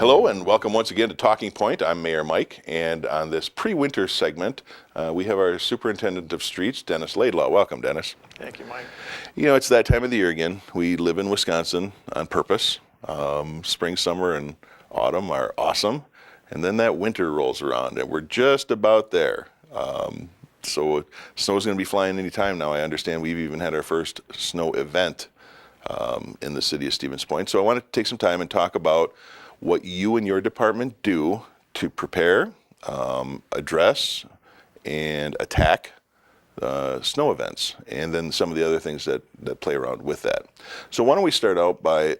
Hello and welcome once again to Talking Point. I'm Mayor Mike, and on this pre-winter segment, we have our Superintendent of Streets, Dennis Laidlaw. Welcome, Dennis. Thank you, Mike. You know, it's that time of the year again. We live in Wisconsin on purpose. Spring, summer, and autumn are awesome, and then that winter rolls around, and we're just about there. So snow's going to be flying any time now. I understand we've even had our first snow event in the city of Stevens Point. So I want to take some time and talk about what you and your department do to prepare, address, and attack snow events, and then some of the other things that play around with that. So why don't we start out by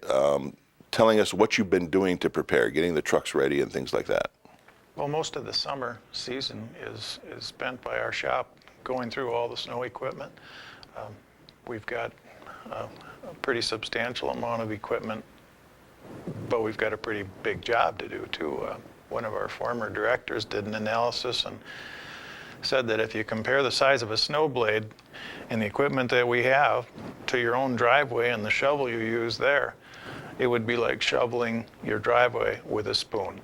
telling us what you've been doing to prepare, getting the trucks ready and things like that. Well, most of the summer season is spent by our shop going through all the snow equipment. We've got a pretty substantial amount of equipment, but we've got a pretty big job to do too. One of our former directors did an analysis and said that if you compare the size of a snow blade and the equipment that we have to your own driveway and the shovel you use there, it would be like shoveling your driveway with a spoon.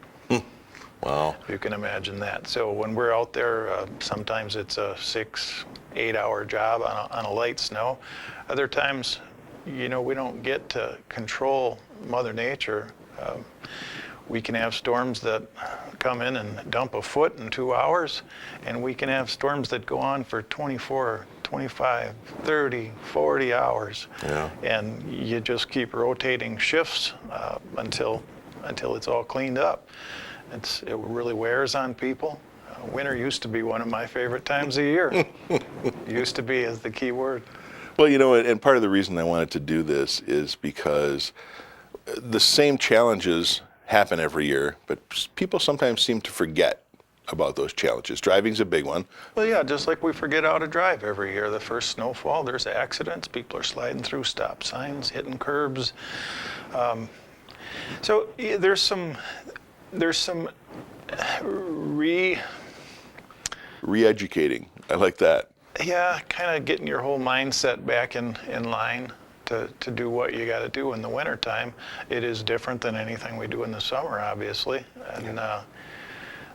Wow. You can imagine that. So when we're out there, sometimes it's a 6-8 hour job on a light snow. Other times, you know, we don't get to control Mother Nature. We can have storms that come in and dump a foot in 2 hours, and we can have storms that go on for 24, 25, 30, 40 hours. Yeah. And you just keep rotating shifts until it's all cleaned up. It really wears on people. Winter used to be one of my favorite times of year. Used to be is the key word. Well, you know, and part of the reason I wanted to do this is because the same challenges happen every year, but people sometimes seem to forget about those challenges. Driving's a big one. Well, yeah, just like we forget how to drive every year. The first snowfall, there's accidents. People are sliding through stop signs, hitting curbs. So there's some re-educating. I like that. Yeah, kind of getting your whole mindset back in line to do what you got to do in the wintertime. It is different than anything we do in the summer, obviously. And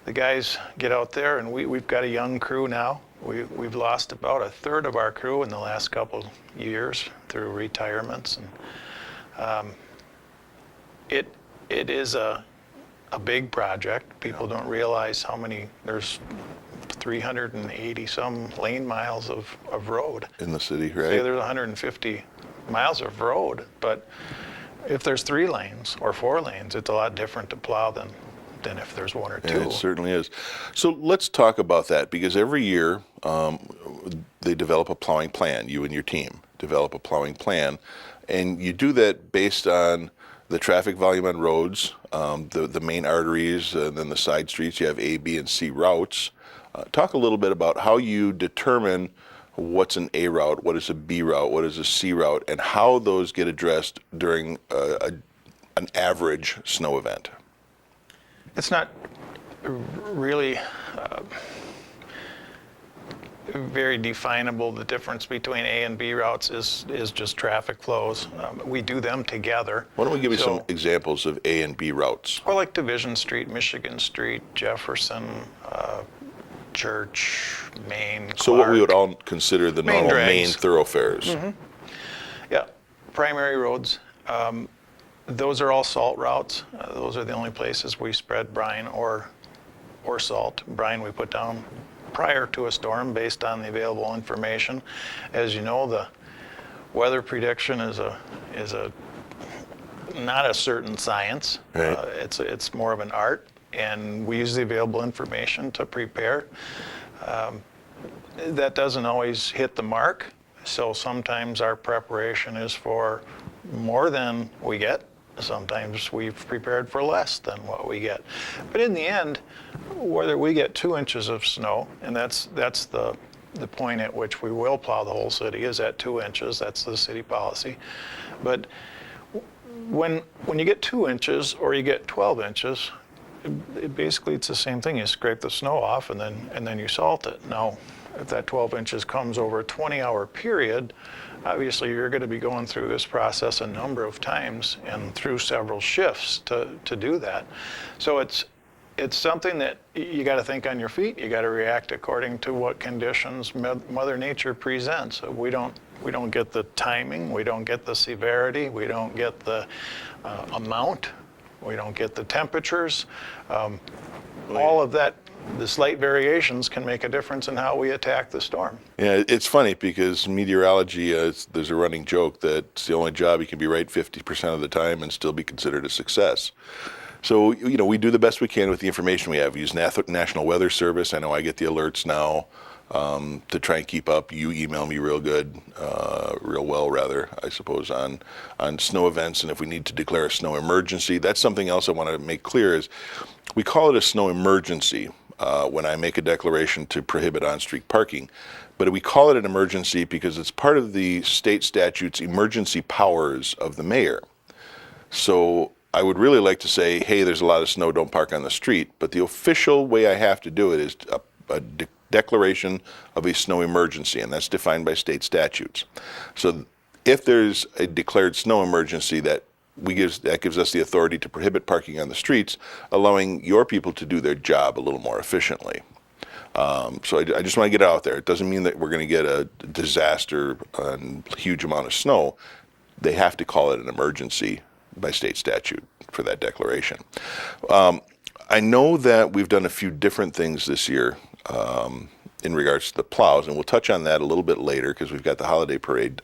the guys get out there, and we've got a young crew now. We've lost about a third of our crew in the last couple years through retirements. And it is a big project. People don't realize how many, there's 380 some lane miles of road. In the city, right? Say there's 150 miles of road, but if there's 3 lanes or 4 lanes, it's a lot different to plow than if there's 1 or 2. Yeah, it certainly is. So let's talk about that, because every year they develop a plowing plan. You and your team develop a plowing plan, and you do that based on the traffic volume on roads, the main arteries, and then the side streets. You have A, B, and C routes. Talk a little bit about how you determine what's an A route, what is a B route, what is a C route, and how those get addressed during an average snow event. It's not really very definable. The difference between A and B routes is just traffic flows. We do them together. Why don't we give you some examples of A and B routes? Or like Division Street, Michigan Street, Jefferson, Church, Main, Clark. So what we would all consider the normal main thoroughfares. Mm-hmm. Yeah, primary roads. Those are all salt routes. Those are the only places we spread brine or salt. Brine we put down prior to a storm based on the available information. As you know, the weather prediction is not a certain science. Right. It's more of an art, and we use the available information to prepare. That doesn't always hit the mark, so sometimes our preparation is for more than we get. Sometimes we've prepared for less than what we get. But in the end, whether we get 2 inches of snow, and that's the point at which we will plow the whole city, is at 2 inches. That's the city policy. But when you get 2 inches or you get 12 inches, basically it's the same thing. You scrape the snow off and then you salt it. Now, if that 12 inches comes over a 20-hour period, obviously you're going to be going through this process a number of times and through several shifts to do that. So it's something that you got to think on your feet. You got to react according to what conditions Mother Nature presents. We don't get the timing, we don't get the severity, we don't get the amount, we don't get the temperatures. All of that, the slight variations can make a difference in how we attack the storm. Yeah, it's funny because meteorology, there's a running joke that it's the only job you can be right 50% of the time and still be considered a success. So, we do the best we can with the information we have. We use National Weather Service. I know I get the alerts now to try and keep up. You email me real well, I suppose, on snow events and if we need to declare a snow emergency. That's something else I want to make clear is we call it a snow emergency when I make a declaration to prohibit on-street parking. But we call it an emergency because it's part of the state statute's emergency powers of the mayor. So I would really like to say, hey, there's a lot of snow, don't park on the street. But the official way I have to do it is a declaration of a snow emergency, and that's defined by state statutes. So if there's a declared snow emergency, that gives us the authority to prohibit parking on the streets, allowing your people to do their job a little more efficiently. So I just want to get it out there. It doesn't mean that we're going to get a disaster and huge amount of snow. They have to call it an emergency by state statute for that declaration. I know that we've done a few different things this year in regards to the plows, and we'll touch on that a little bit later because we've got the holiday parade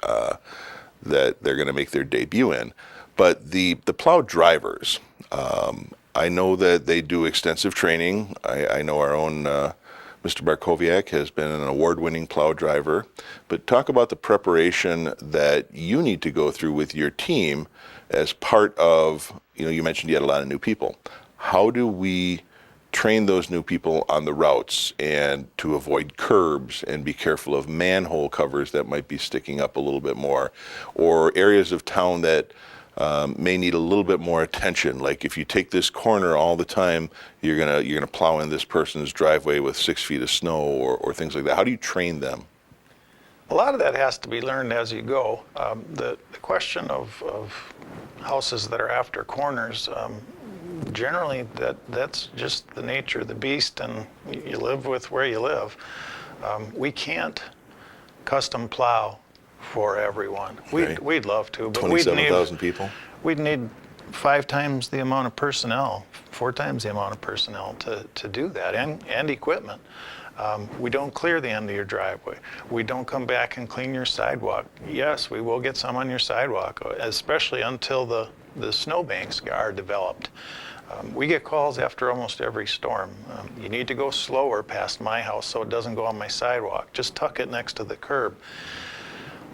that they're going to make their debut in. But the plow drivers, I know that they do extensive training. I know our own Mr. Barkowiak has been an award-winning plow driver. But talk about the preparation that you need to go through with your team as part of, you mentioned you had a lot of new people. How do we train those new people on the routes and to avoid curbs and be careful of manhole covers that might be sticking up a little bit more, or areas of town that may need a little bit more attention? Like if you take this corner all the time, you're gonna plow in this person's driveway with 6 feet of snow or things like that. How do you train them? A lot of that has to be learned as you go. The question of houses that are after corners, generally that's just the nature of the beast, and you live with where you live. We can't custom plow for everyone. We'd love to, but 27,000 people. We'd need 5 times the amount of personnel, 4 times the amount of personnel to do that, and equipment. We don't clear the end of your driveway. We don't come back and clean your sidewalk. Yes, we will get some on your sidewalk, especially until the snowbanks are developed. We get calls after almost every storm. You need to go slower past my house so it doesn't go on my sidewalk. Just tuck it next to the curb.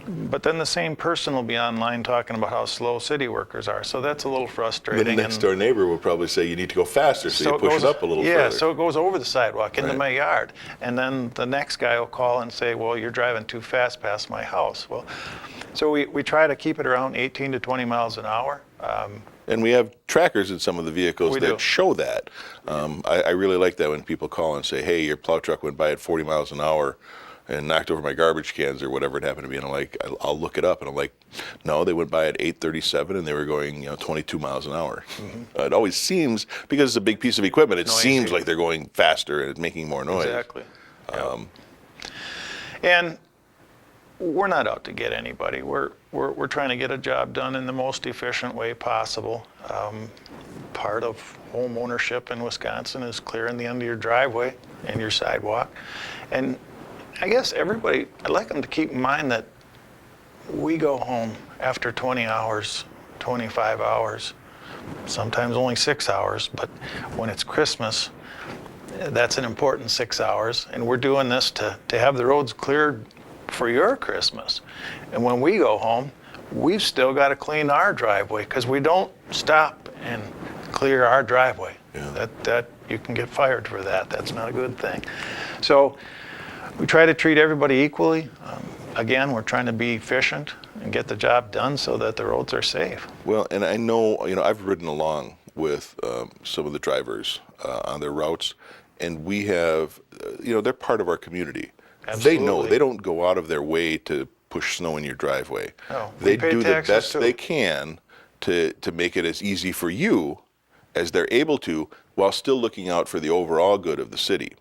But then the same person will be online talking about how slow city workers are. So that's a little frustrating. The next door neighbor will probably say you need to go faster, so you push it up a little further. Yeah, so it goes over the sidewalk into my yard. And then the next guy will call and say, well, you're driving too fast past my house. Well, so we try to keep it around 18 to 20 miles an hour. And we have trackers in some of the vehicles that show that. I really like that when people call and say, hey, your plow truck went by at 40 miles an hour and knocked over my garbage cans or whatever it happened to be. And I'm like, I'll look it up. And I'm like, no, they went by at 8:37 and they were going 22 miles an hour. Mm-hmm. It always seems, because it's a big piece of equipment, it seems like they're going faster and it's making more noise. Exactly. And we're not out to get anybody. We're trying to get a job done in the most efficient way possible. Part of home ownership in Wisconsin is clearing the end of your driveway and your sidewalk. And I guess everybody, I'd like them to keep in mind that we go home after 20 hours, 25 hours, sometimes only 6 hours, but when it's Christmas, that's an important 6 hours. And we're doing this to have the roads cleared for your Christmas. And when we go home, we've still got to clean our driveway because we don't stop and clear our driveway. Yeah. That you can get fired for that. That's not a good thing. So we try to treat everybody equally. Again, we're trying to be efficient and get the job done so that the roads are safe. Well, and I know, I've ridden along with some of the drivers on their routes, and we have, they're part of our community. Absolutely. They know, they don't go out of their way to push snow in your driveway. No, we They pay do the taxes best too. they can to make it as easy for you as they're able to, while still looking out for the overall good of the city.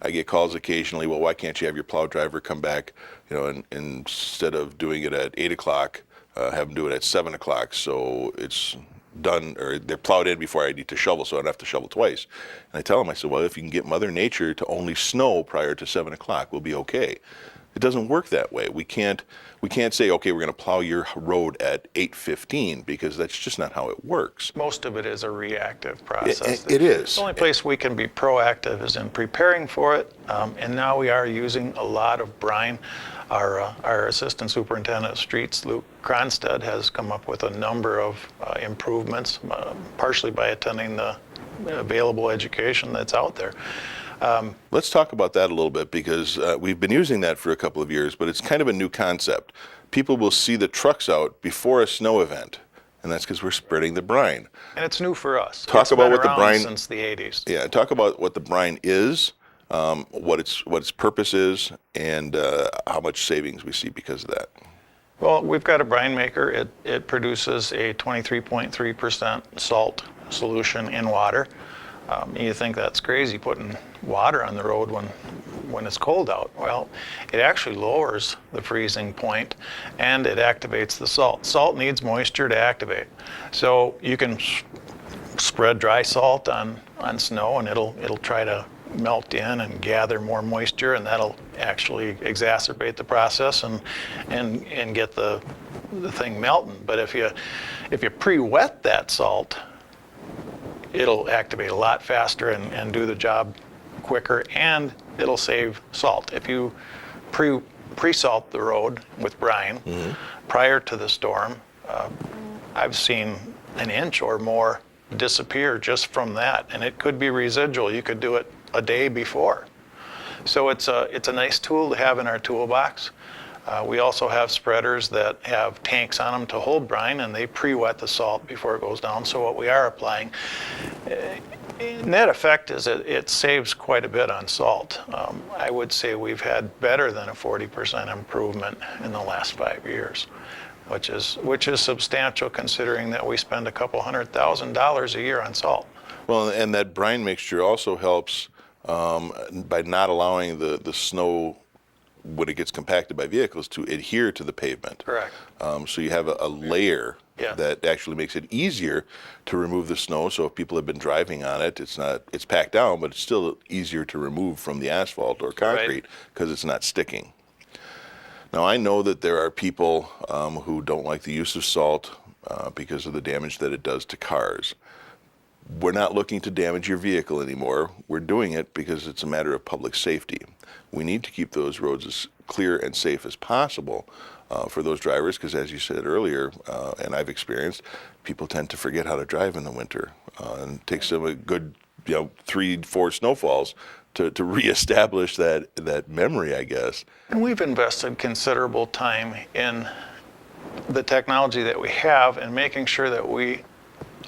I get calls occasionally, well, why can't you have your plow driver come back, and instead of doing it at 8 o'clock, have them do it at 7 o'clock, so it's done, or they're plowed in before I need to shovel, so I don't have to shovel twice. And I tell them, I said, well, if you can get Mother Nature to only snow prior to 7 o'clock, we'll be okay. It doesn't work that way. We can't say, okay, we're going to plow your road at 8:15, because that's just not how it works. Most of it is a reactive process. It is. The only place we can be proactive is in preparing for it, and now we are using a lot of brine. Our Assistant Superintendent of Streets, Luke Cronstead, has come up with a number of improvements, partially by attending the available education that's out there. Let's talk about that a little bit, because we've been using that for a couple of years, but it's kind of a new concept. People will see the trucks out before a snow event, and that's because we're spreading the brine. And it's new for us. Talk It's about been what the around brine- since the 80s. Yeah, talk about what the brine is, what its purpose is, and how much savings we see because of that. Well, we've got a brine maker. It produces a 23.3% salt solution in water. You think that's crazy, putting water on the road when it's cold out. Well, it actually lowers the freezing point, and it activates the salt. Salt needs moisture to activate. So you can spread dry salt on snow, and it'll try to melt in and gather more moisture, and that'll actually exacerbate the process and get the thing melting. But if you pre-wet that salt, it'll activate a lot faster and do the job quicker, and it'll save salt. If you pre-salt the road with brine prior to the storm, I've seen an inch or more disappear just from that, and it could be residual. You could do it a day before. So it's a nice tool to have in our toolbox. We also have spreaders that have tanks on them to hold brine, and they pre-wet the salt before it goes down. So what we are applying, net effect is it saves quite a bit on salt. I would say we've had better than a 40% improvement in the last 5 years, which is substantial considering that we spend a couple $100,000 a year on salt. Well, and that brine mixture also helps by not allowing the snow, when it gets compacted by vehicles, to adhere to the pavement. Correct. So you have a layer Yeah. that actually makes it easier to remove the snow. So if people have been driving on it, it's packed down, but it's still easier to remove from the asphalt or concrete because it's not sticking. Now, I know that there are people who don't like the use of salt because of the damage that it does to cars. We're not looking to damage your vehicle anymore. We're doing it because it's a matter of public safety. We need to keep those roads as clear and safe as possible for those drivers, because as you said earlier, and I've experienced, people tend to forget how to drive in the winter. And it takes them a good 3-4 snowfalls to reestablish that memory, I guess. And we've invested considerable time in the technology that we have and making sure that we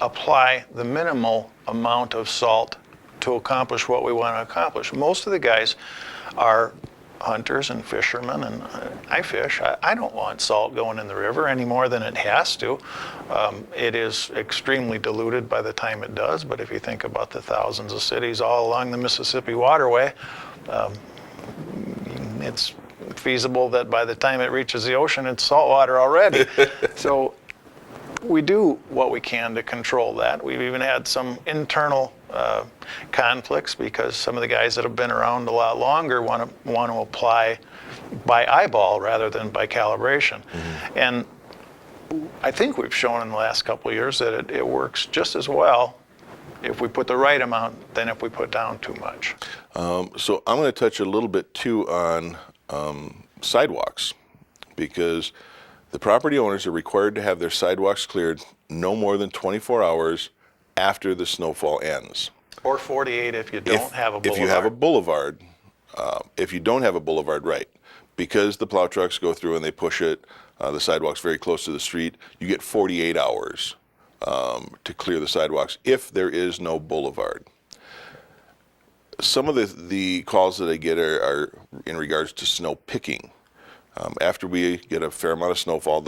apply the minimal amount of salt to accomplish what we want to accomplish. Most of the guys are hunters and fishermen, and I fish. I don't want salt going in the river any more than it has to. It is extremely diluted by the time it does, but if you think about the thousands of cities all along the Mississippi waterway, it's feasible that by the time it reaches the ocean, it's saltwater already. So we do what we can to control that. We've even had some internal conflicts because some of the guys that have been around a lot longer want to apply by eyeball rather than by calibration. Mm-hmm. And I think we've shown in the last couple of years that it works just as well if we put the right amount than if we put down too much. So I'm going to touch a little bit too on sidewalks, because the property owners are required to have their sidewalks cleared no more than 24 hours after the snowfall ends. Or 48 if you don't have a boulevard. If you have a boulevard, if you don't have a boulevard, right, because the plow trucks go through and they push it, the sidewalk's very close to the street, you get 48 hours to clear the sidewalks if there is no boulevard. Some of the calls that I get are in regards to snow picking. After we get a fair amount of snowfall,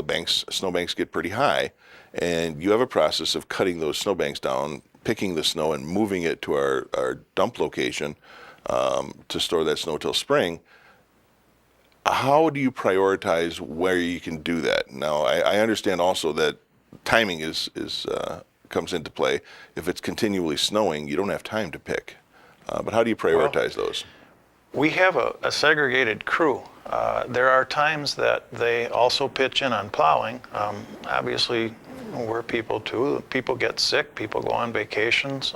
snowbanks get pretty high, and you have a process of cutting those snowbanks down, picking the snow and moving it to our dump location to store that snow till spring. How do you prioritize where you can do that? Now, I understand also that timing comes into play. If it's continually snowing, you don't have time to pick. But how do you prioritize those? We have a segregated crew. There are times that they also pitch in on plowing. Obviously, we're people too. People get sick. People go on vacations.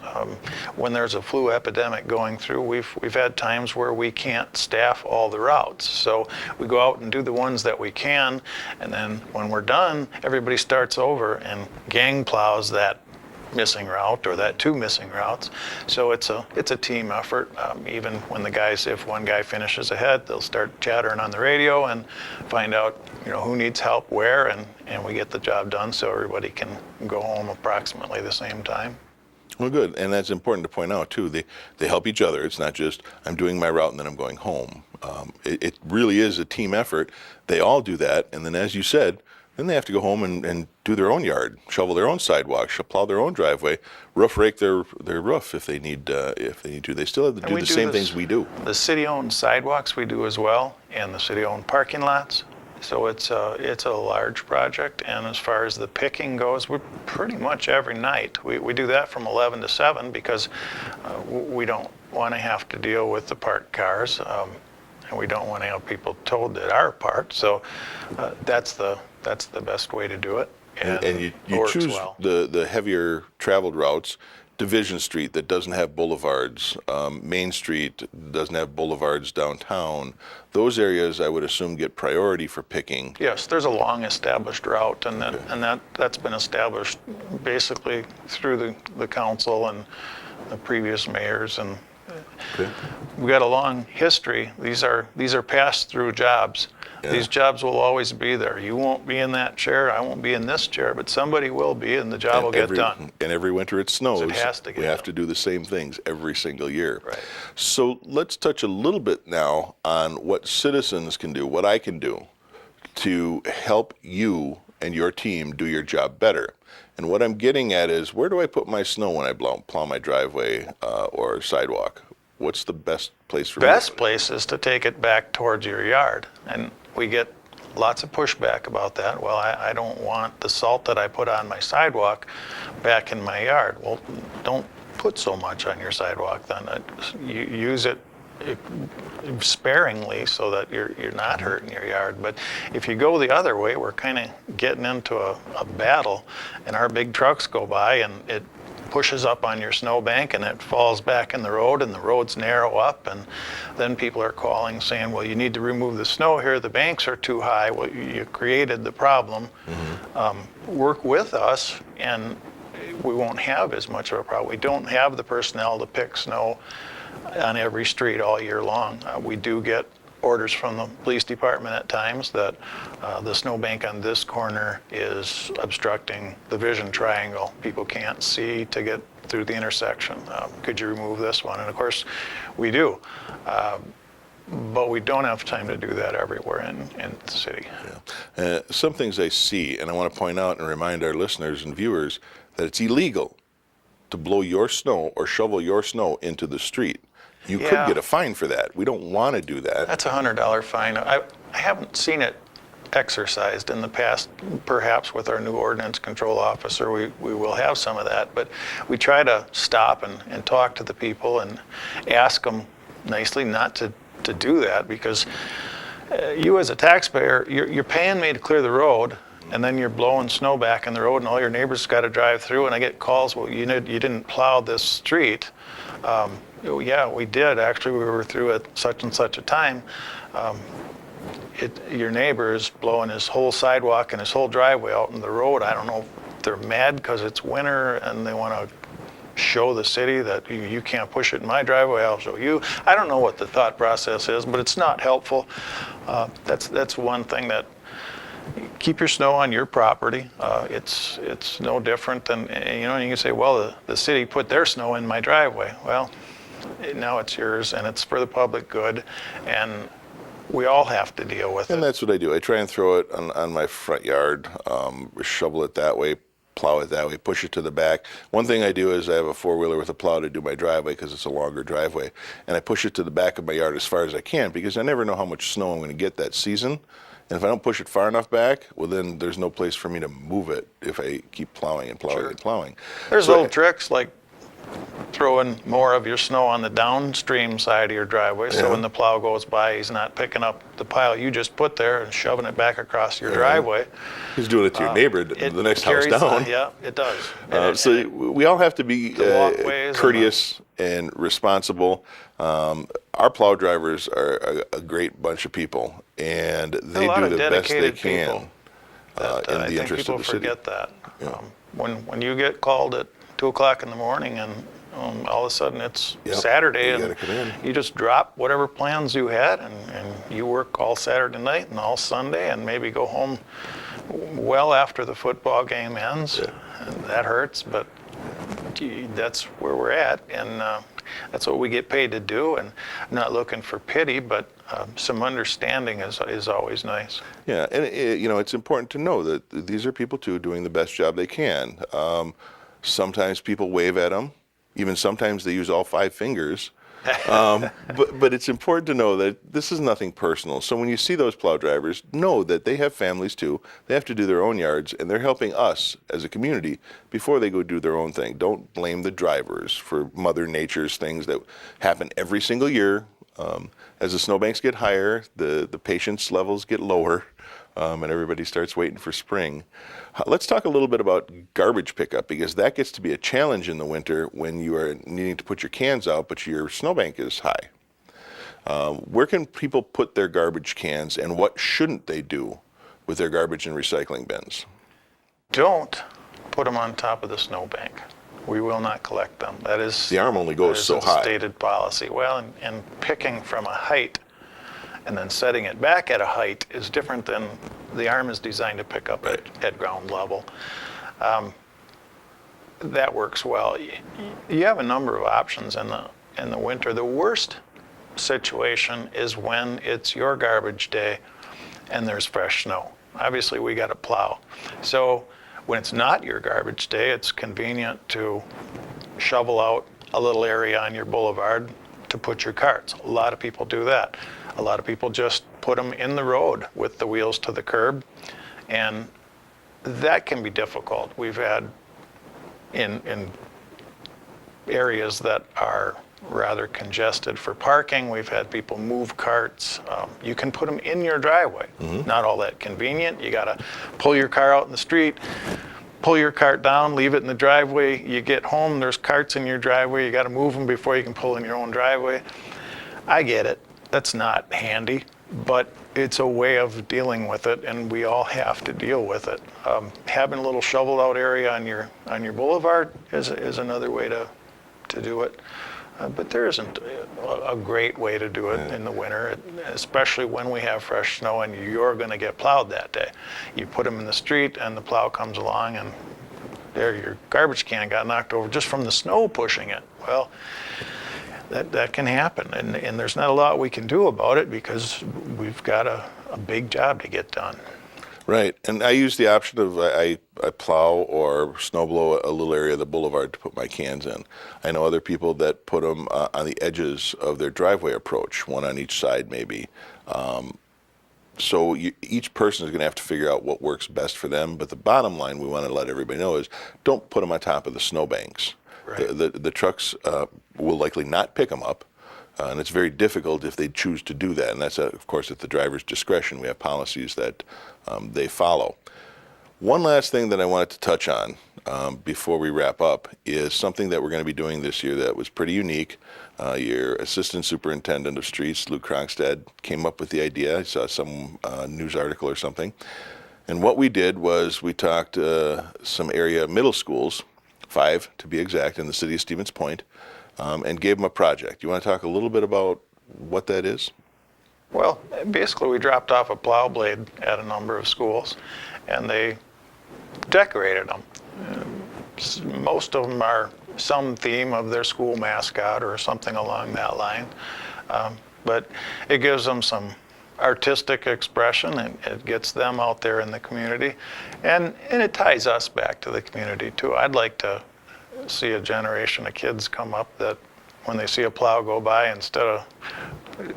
When there's a flu epidemic going through, we've had times where we can't staff all the routes. So we go out and do the ones that we can, and then when we're done, everybody starts over and gang plows that missing route or that two missing routes. So it's a team effort. Even when if one guy finishes ahead, they'll start chattering on the radio and find out who needs help where, and we get the job done so everybody can go home approximately the same time. Well, good, and that's important to point out too. They help each other. It's not just I'm doing my route and then I'm going home. It really is a team effort. They all do that, and then as you said, then they have to go home and do their own yard, shovel their own sidewalk, plow their own driveway, roof rake their roof if they need to. They still have to do the same things we do. The city-owned sidewalks we do as well, and the city-owned parking lots. So it's a large project, and as far as the picking goes, we're pretty much every night. We do that from 11 to 7 because we don't want to have to deal with the parked cars, and we don't want to have people told that are parked. So that's the best way to do it. And you choose the heavier traveled routes. Division Street that doesn't have boulevards, Main Street doesn't have boulevards downtown. Those areas, I would assume, get priority for picking. Yes, there's a long established route, and that's been established basically through the council and the previous mayors, and we've got a long history. These are pass-through jobs. Yeah. These jobs will always be there. You won't be in that chair, I won't be in this chair, but somebody will be, and the job will get done. And every winter it snows. So it has to get we have to do the same things every single year. Right. So let's touch a little bit now on what citizens can do, what I can do to help you and your team do your job better. And what I'm getting at is, where do I put my snow when I plow my driveway or sidewalk? What's the best place for me? Best place is to take it back towards your yard. And we get lots of pushback about that. Well, I don't want the salt that I put on my sidewalk back in my yard. Well, don't put so much on your sidewalk then. You use it sparingly so that you're not hurting your yard. But if you go the other way, we're kind of getting into a battle, and our big trucks go by and it pushes up on your snowbank and it falls back in the road, and the roads narrow up, and then people are calling saying, well, you need to remove the snow here, the banks are too high. Well, you created the problem. Work with us and we won't have as much of a problem. We don't have the personnel to pick snow on every street all year long. We do get orders from the police department at times that the snowbank on this corner is obstructing the vision triangle. People can't see to get through the intersection. Could you remove this one? And of course, we do. But we don't have time to do that everywhere in the city. Yeah. Some things I see, and I want to point out and remind our listeners and viewers that it's illegal to blow your snow or shovel your snow into the street. You could get a fine for that. We don't want to do that. That's a $100 fine. I haven't seen it exercised in the past. Perhaps with our new ordinance control officer, we will have some of that. But we try to stop and talk to the people and ask them nicely not to do that, because you as a taxpayer, you're paying me to clear the road, and then you're blowing snow back in the road, and all your neighbors got to drive through, and I get calls, well, you didn't plow this street. Yeah, we did. Actually, we were through at such and such a time. Your neighbor is blowing his whole sidewalk and his whole driveway out in the road. I don't know if they're mad because it's winter and they want to show the city that you can't push it in my driveway, I'll show you. I don't know what the thought process is, but it's not helpful. That's one thing. That keep your snow on your property. It's no different than, you can say, well, the city put their snow in my driveway. Well, now it's yours and it's for the public good, and we all have to deal with And it. that's what I do. I try and throw it on my front yard, shovel it that way, plow it that way, push it to the back. One thing I do is I have a four-wheeler with a plow to do my driveway because it's a longer driveway, and I push it to the back of my yard as far as I can because I never know how much snow I'm going to get that season. And if I don't push it far enough back, well, then there's no place for me to move it if I keep plowing and plowing and plowing. There's So little tricks like throwing more of your snow on the downstream side of your driveway, so when the plow goes by, he's not picking up the pile you just put there and shoving it back across your driveway. he's doing it to your neighbor, It the next house carries down. yeah, it does. And it- So we all have to be walkways and courteous and responsible. Our plow drivers are a great bunch of people, and they lot do of the best they dedicated can people in I the think interest people of the city. forget that. When you get called at 2 o'clock in the morning and all of a sudden it's Yep, Saturday you and gotta come in. you just drop whatever plans you had and you work all Saturday night and all Sunday and maybe go home well after the football game ends. And that hurts, but gee, that's where we're at, and that's what we get paid to do. And I'm not looking for pity, but some understanding is always nice. Yeah, and it's important to know that these are people too doing the best job they can. Sometimes people wave at them. Even sometimes they use all 5 fingers. But it's important to know that this is nothing personal. So when you see those plow drivers, know that they have families too. They have to do their own yards, and they're helping us as a community before they go do their own thing. Don't blame the drivers for Mother Nature's things that happen every single year. As the snowbanks get higher, the patience levels get lower, and everybody starts waiting for spring. Let's talk a little bit about garbage pickup, because that gets to be a challenge in the winter when you are needing to put your cans out, but your snowbank is high. Where can people put their garbage cans, and what shouldn't they do with their garbage and recycling bins? Don't put them on top of the snowbank. We will not collect them. That is The arm only goes so that is a high. stated policy. Well, and picking from a height and then setting it back at a height is different than the arm is designed to pick up at ground level. That works well. You have a number of options in the winter. The worst situation is when it's your garbage day and there's fresh snow. Obviously, we got to plow. So when it's not your garbage day, it's convenient to shovel out a little area on your boulevard to put your carts. A lot of people do that. A lot of people just put them in the road with the wheels to the curb, and that can be difficult. We've had in areas that are rather congested for parking, we've had people move carts. You can put them in your driveway. Not all that convenient. You got to pull your car out in the street, pull your cart down, leave it in the driveway. You get home, there's carts in your driveway. You got to move them before you can pull in your own driveway. I get it. That's not handy, but it's a way of dealing with it, and we all have to deal with it. Having a little shoveled out area on your boulevard is another way to do it. But there isn't a great way to do it in the winter, especially when we have fresh snow and you're going to get plowed that day. You put them in the street and the plow comes along and there your garbage can got knocked over just from the snow pushing it. Well, that can happen, and there's not a lot we can do about it because we've got a big job to get done. Right, and I use the option of I plow or snow blow a little area of the boulevard to put my cans in. I know other people that put them on the edges of their driveway approach, one on each side maybe. So each person is going to have to figure out what works best for them, but the bottom line we want to let everybody know is don't put them on top of the snowbanks. Right. The trucks will likely not pick them up. And it's very difficult if they choose to do that. And that's, of course, at the driver's discretion. We have policies that they follow. One last thing that I wanted to touch on before we wrap up is something that we're going to be doing this year that was pretty unique. Your Assistant Superintendent of Streets, Luke Kronstad, came up with the idea. I saw some news article or something. And what we did was we talked some area middle schools, 5 to be exact, in the city of Stevens Point, and gave them a project. You want to talk a little bit about what that is? Well, basically we dropped off a plow blade at a number of schools and they decorated them. Most of them are some theme of their school mascot or something along that line. But it gives them some artistic expression, and it gets them out there in the community, and it ties us back to the community too. I'd like to see a generation of kids come up that when they see a plow go by, instead of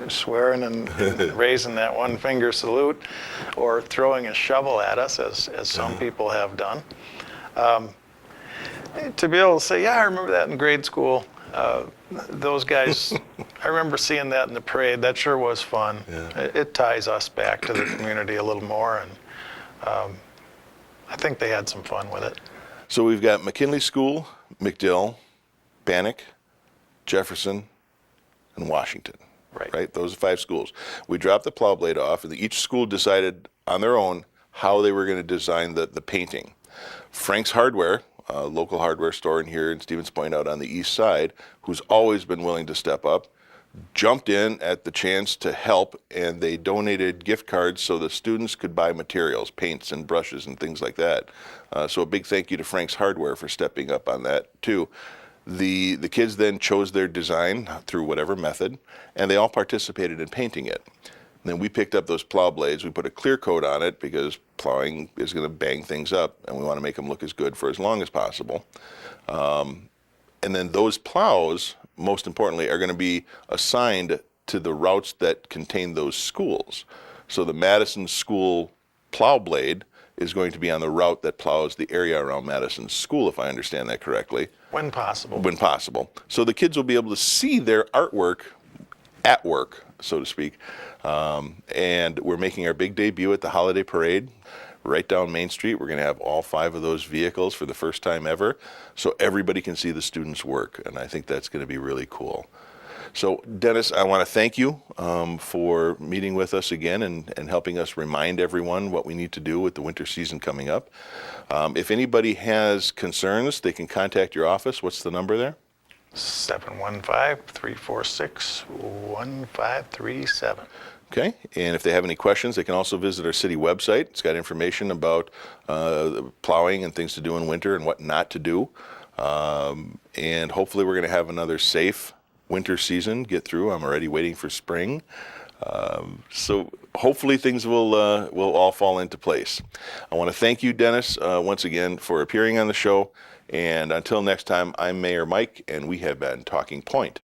swearing and raising that one finger salute or throwing a shovel at us, as some people have done, to be able to say, yeah, I remember that in grade school. Those guys, I remember seeing that in the parade. That sure was fun. Yeah. It ties us back to the community a little more, and I think they had some fun with it. So we've got McKinley School, McDill, Bannock, Jefferson, and Washington. Right? Those are 5 schools. We dropped the plow blade off, and each school decided on their own how they were going to design the painting. Frank's Hardware, a local hardware store in here in Stevens Point out on the east side, who's always been willing to step up, jumped in at the chance to help, and they donated gift cards so the students could buy materials, paints and brushes and things like that. So a big thank you to Frank's Hardware for stepping up on that too. The kids then chose their design through whatever method, and they all participated in painting it. And then we picked up those plow blades. We put a clear coat on it because plowing is going to bang things up, and we want to make them look as good for as long as possible. And then those plows, most importantly, are going to be assigned to the routes that contain those schools. So the Madison School plow blade is going to be on the route that plows the area around Madison School, if I understand that correctly. When possible. When possible. So the kids will be able to see their artwork at work, so to speak. And we're making our big debut at the holiday parade right down Main Street. We're going to have all 5 of those vehicles for the first time ever, so everybody can see the students' work, and I think that's going to be really cool. So, Dennis, I want to thank you for meeting with us again and helping us remind everyone what we need to do with the winter season coming up. If anybody has concerns, they can contact your office. What's the number there? 715-346-1537. Okay, and if they have any questions, they can also visit our city website. It's got information about plowing and things to do in winter and what not to do. And hopefully we're going to have another safe winter season get through. I'm already waiting for spring. So hopefully things will all fall into place. I want to thank you, Dennis, once again for appearing on the show. And until next time, I'm Mayor Mike, and we have been Talking Point.